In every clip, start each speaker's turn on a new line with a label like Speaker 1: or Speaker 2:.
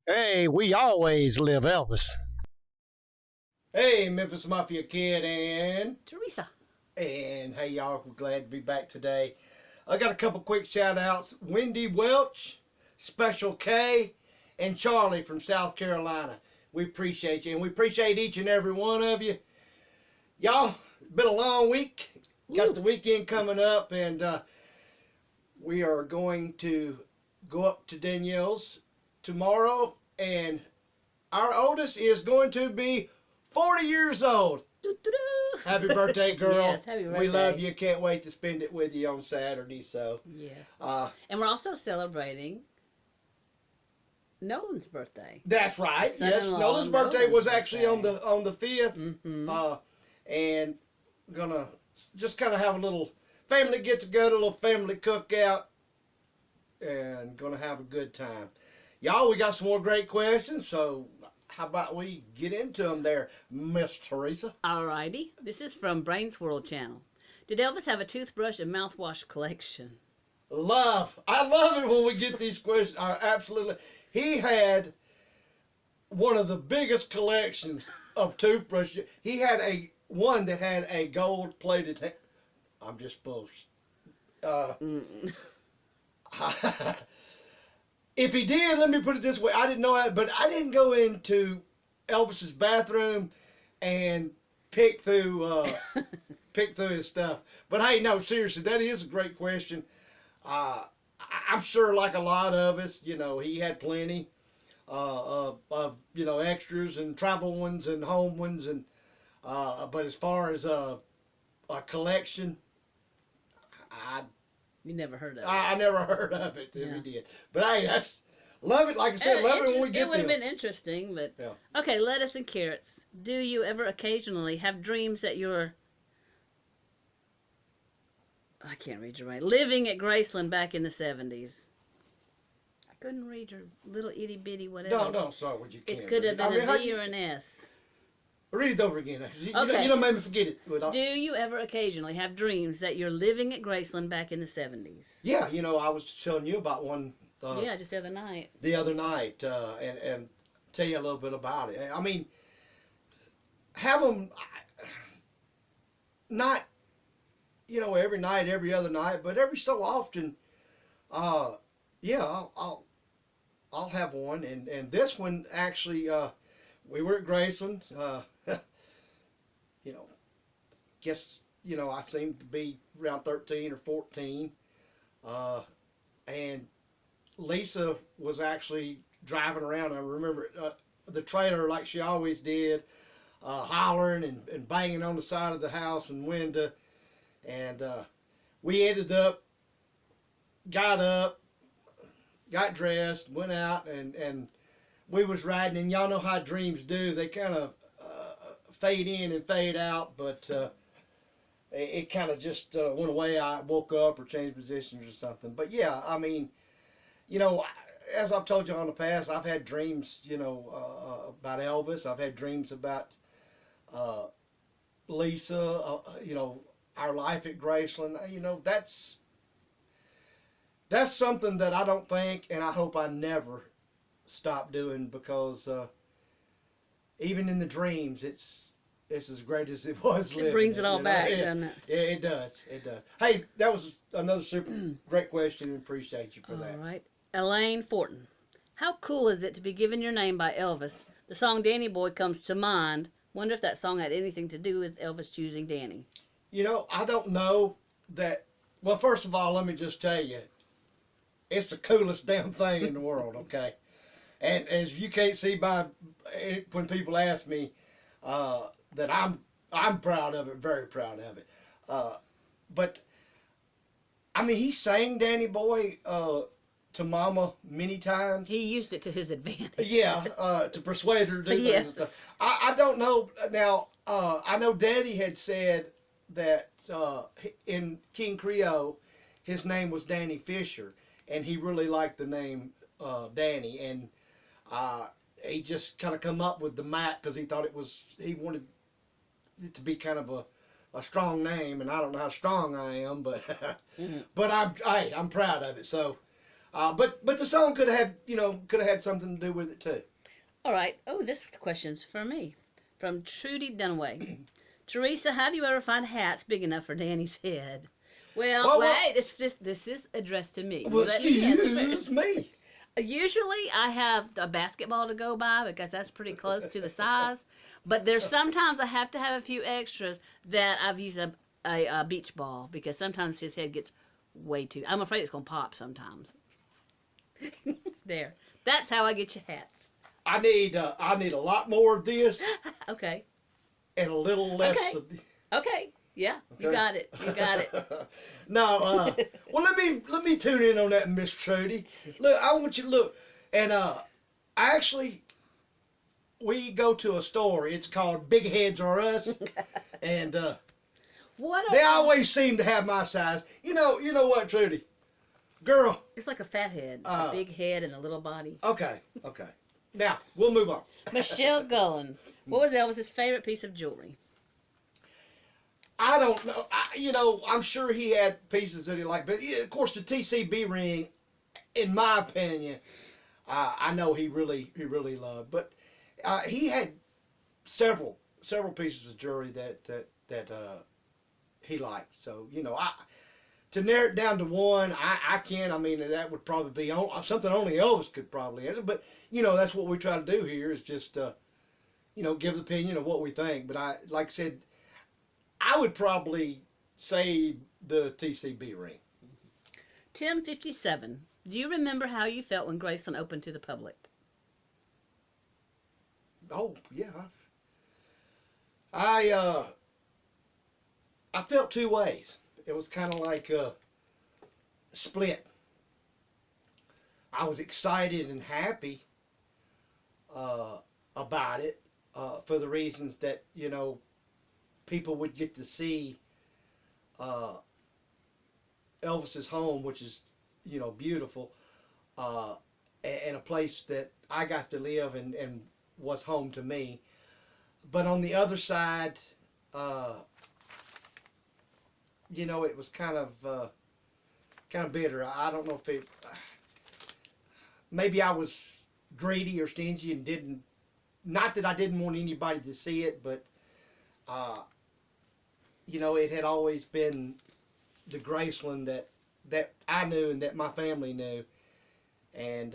Speaker 1: Hey, we always live Elvis.
Speaker 2: Hey, Memphis Mafia Kid,
Speaker 3: Teresa.
Speaker 2: and hey y'all, we're glad to be back today. I got a couple quick shout outs. Wendy Welch, Special K, and Charlie from South Carolina. We appreciate you, and we appreciate each and every one of you. Y'all, it's been a long week. Got the weekend coming up, and we are going to go up to Danielle's tomorrow, and our oldest is going to be 40 years old.
Speaker 3: Doo-doo-doo.
Speaker 2: Happy birthday, girl.
Speaker 3: Yes, happy birthday.
Speaker 2: We love you. Can't wait to spend it with you on Saturday. So,
Speaker 3: Yes.
Speaker 2: uh,
Speaker 3: And we're also celebrating Nolan's birthday.
Speaker 2: that's right. Yes,
Speaker 3: Son-in-law
Speaker 2: Nolan's birthday was actually
Speaker 3: birthday.
Speaker 2: on the 5th.
Speaker 3: Mm-hmm.
Speaker 2: And gonna just kind of have a little family get together, a little family cookout, and gonna have a good time. Y'all, we got some more great questions, so how about we get into them there, Miss Teresa?
Speaker 3: Alrighty. This is from Brains World Channel. Did Elvis have a toothbrush and mouthwash collection?
Speaker 2: I love it when we get these questions. Absolutely. He had one of the biggest collections of toothbrushes. He had one that had a gold plated. I'm just bullshit. If he did, let me put it this way: I didn't know that, but I didn't go into Elvis's bathroom and pick through his stuff. But hey, no, seriously, that is a great question. I'm sure, like a lot of us, he had plenty of extras and travel ones and home ones, and but as far as a collection, I
Speaker 3: You never heard of it.
Speaker 2: I never heard of it if
Speaker 3: Yeah.
Speaker 2: he did. But hey, love it. Like I said, love it when we get
Speaker 3: It would have
Speaker 2: there.
Speaker 3: been interesting, but
Speaker 2: Yeah.
Speaker 3: okay. Lettuce and carrots. Do you ever occasionally have dreams that you're? I can't read your right. Living at Graceland back in the 70s. I couldn't read your little itty bitty whatever.
Speaker 2: Don't start with you.
Speaker 3: It could have been a V or an S.
Speaker 2: Read it over again.
Speaker 3: Okay.
Speaker 2: You don't make me forget it.
Speaker 3: Do you ever occasionally have dreams that you're living at Graceland back in the 70s?
Speaker 2: Yeah, I was telling you about one
Speaker 3: Yeah, just the other night.
Speaker 2: the other night, and tell you a little bit about it. I mean, have them not, every night, every other night, but every so often. Yeah, I'll have one, and this one actually, we were at Graceland. You know, guess I seemed to be around 13 or 14, and Lisa was actually driving around. I remember the trailer like she always did, hollering and banging on the side of the house and window, and we ended up, got dressed, went out, and we was riding, and y'all know how dreams do. They kind of fade in and fade out, but it kind of just went away. I woke up or changed positions or something. But yeah, I mean, as I've told you in the past, I've had dreams, about Elvis. I've had dreams about Lisa, our life at Graceland. That's something that I don't think, and I hope I never stop doing, because even in the dreams, it's as great as it was living.
Speaker 3: It brings it all back,
Speaker 2: Yeah,
Speaker 3: doesn't it?
Speaker 2: yeah, it does. It does. Hey, that was another super great question, and appreciate you for that.
Speaker 3: All right. Elaine Fortin. How cool is it to be given your name by Elvis? The song Danny Boy comes to mind. Wonder if that song had anything to do with Elvis choosing Danny.
Speaker 2: I don't know that. Well, first of all, let me just tell you, it's the coolest damn thing in the world, okay? And as you can't see by when people ask me that I'm proud of it, very proud of it. But I mean, he sang Danny Boy to Mama many times.
Speaker 3: He used it to his advantage.
Speaker 2: Yeah, to persuade her to do things
Speaker 3: Yes.
Speaker 2: and stuff. I don't know now. I know Daddy had said that in King Creole, his name was Danny Fisher, and he really liked the name Danny, and he just kind of come up with the Mac because he thought he wanted it to be kind of a strong name, and I don't know how strong I am, but but I'm proud of it. So But the song could have had, could have had something to do with it too.
Speaker 3: All right. Oh, this question's for me. From Trudy Dunaway. Teresa, how do you ever find hats big enough for Danny's head? Well, wait, this is addressed to me.
Speaker 2: Well, excuse me.
Speaker 3: Usually I have a basketball to go by because that's pretty close to the size. But there's sometimes I have to have a few extras that I've used a beach ball because sometimes his head gets way too... I'm afraid it's going to pop sometimes. There. That's how I get your hats.
Speaker 2: I need a lot more of this
Speaker 3: Okay.
Speaker 2: and a little less
Speaker 3: Okay.
Speaker 2: of the...
Speaker 3: Okay. Yeah. You
Speaker 2: Okay.
Speaker 3: got it. You got it.
Speaker 2: No, well, let me tune in on that, Miss Trudy. Look, I want you to look, and actually, we go to a store. It's called Big Heads Are Us, and
Speaker 3: What
Speaker 2: they always seem to have my size. You know what, Trudy, girl.
Speaker 3: It's like a fat head, a big head and a little body.
Speaker 2: Okay. Now we'll move on.
Speaker 3: Michelle Gullen. What was Elvis's favorite piece of jewelry?
Speaker 2: I don't know. I'm sure he had pieces that he liked, but yeah, of course the TCB ring, in my opinion, I know he really loved. But he had several pieces of jewelry that he liked. So to narrow it down to one, I can't. I mean, that would probably be something only Elvis could probably answer. But that's what we try to do here is just give the opinion of what we think. But like I said, I would probably say the TCB ring.
Speaker 3: Tim57. Do you remember how you felt when Graceland opened to the public?
Speaker 2: Oh yeah, I felt two ways. It was kind of like split. I was excited and happy about it for the reasons that people would get to see Elvis's home, which is beautiful, and a place that I got to live and was home to me. But on the other side, it was kind of bitter. I don't know if maybe I was greedy or stingy and didn't. Not that I didn't want anybody to see it, but it had always been the Graceland that I knew and that my family knew, and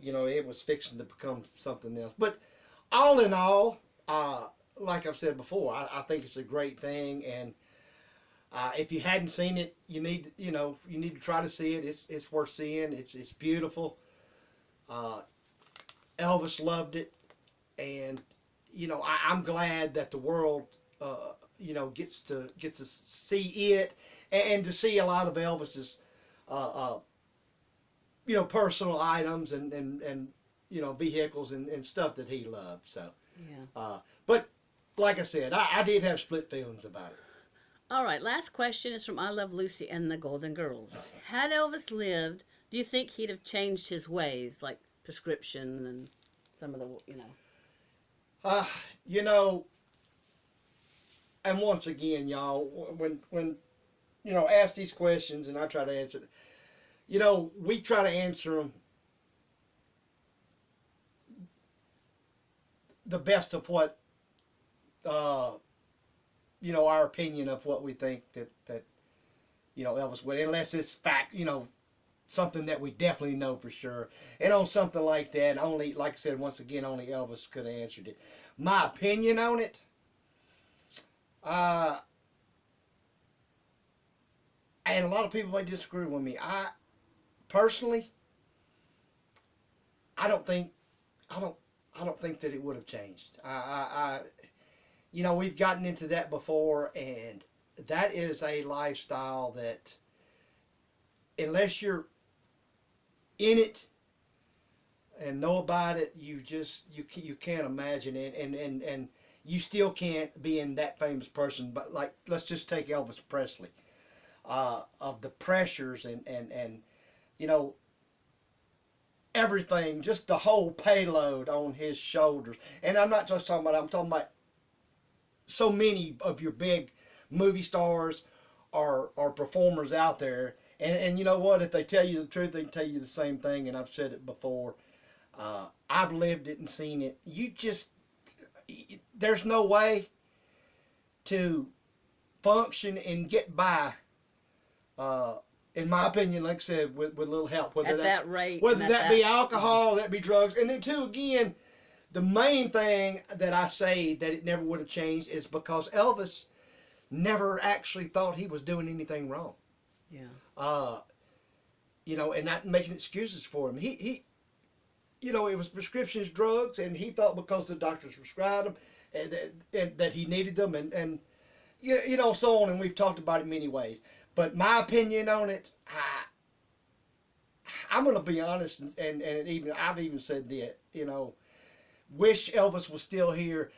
Speaker 2: it was fixing to become something else. But all in all, like I've said before, I think it's a great thing, and if you hadn't seen it, you need to try to see it. It's worth seeing. It's beautiful. Elvis loved it, and I'm glad that the world gets to see it and to see a lot of Elvis's personal items and vehicles and stuff that he loved. So
Speaker 3: Yeah.
Speaker 2: but like I said, I did have split feelings about it.
Speaker 3: All right, last question is from I Love Lucy and the Golden Girls. Had Elvis lived, do you think he'd have changed his ways, like prescription and some of the,
Speaker 2: And once again, y'all, when ask these questions and I try to answer it, we try to answer them the best of what, our opinion of what we think that Elvis would, unless it's fact, something that we definitely know for sure. And on something like that, only, like I said, once again, only Elvis could have answered it. My opinion on it, and a lot of people may disagree with me. I personally, I don't think that it would have changed. We've gotten into that before, and that is a lifestyle that, unless you're in it and know about it, you can't imagine it, and you still can't be in that famous person. But like, let's just take Elvis Presley, of the pressures and everything, just the whole payload on his shoulders. And I'm not just talking about, I'm talking about so many of your big movie stars or performers out there, And you know what? If they tell you the truth, they can tell you the same thing. And I've said it before. I've lived it and seen it. There's no way to function and get by, in my opinion, like I said, with a little help.
Speaker 3: At that rate.
Speaker 2: Whether that be alcohol, that be drugs. And then, too, again, the main thing that I say that it never would have changed is because Elvis never actually thought he was doing anything wrong.
Speaker 3: Yeah.
Speaker 2: You know, and not making excuses for him. He you know, it was prescriptions, drugs, and he thought because the doctors prescribed them and that he needed them, and you know, so on. And we've talked about it many ways. But my opinion on it, I'm going to be honest, and I've even said that, you know, wish Elvis was still here,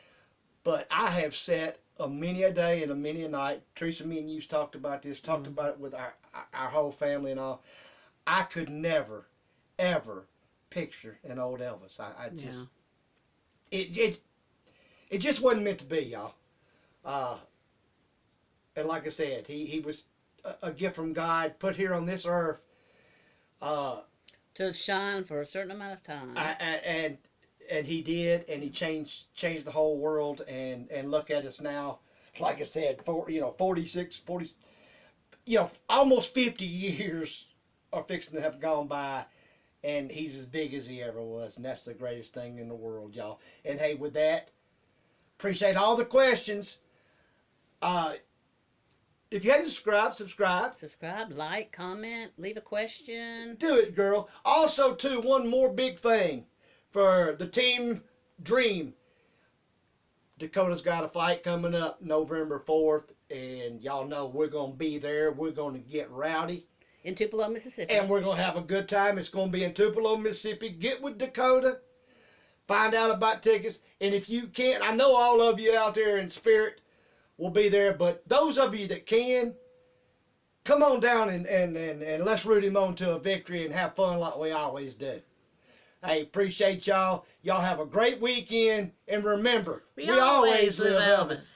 Speaker 2: but I have sat a many a day and a many a night. Teresa, me and you've talked about this, talked about it with our whole family and all. I could never, ever picture an old Elvis. I just, it just wasn't meant to be, y'all. And like I said, he was a gift from God, put here on this earth,
Speaker 3: to shine for a certain amount of time.
Speaker 2: And he did, and he changed the whole world. And look at us now. Like I said, 46, 40, almost 50 years are fixing to have gone by, and he's as big as he ever was, and that's the greatest thing in the world, y'all. And hey, with that, appreciate all the questions. If you haven't subscribe.
Speaker 3: Subscribe, like, comment, leave a question.
Speaker 2: Do it, girl. Also, too, one more big thing for the team Dream. Dakota's got a fight coming up November 4th, and y'all know we're going to be there. We're going to get rowdy.
Speaker 3: In Tupelo, Mississippi.
Speaker 2: And we're going to have a good time. It's going to be in Tupelo, Mississippi. Get with Dakota. Find out about tickets. And if you can't, I know all of you out there in spirit will be there, but those of you that can, come on down and let's root him on to a victory and have fun like we always do. Hey, appreciate y'all. Y'all have a great weekend, and remember, we always live Elvis.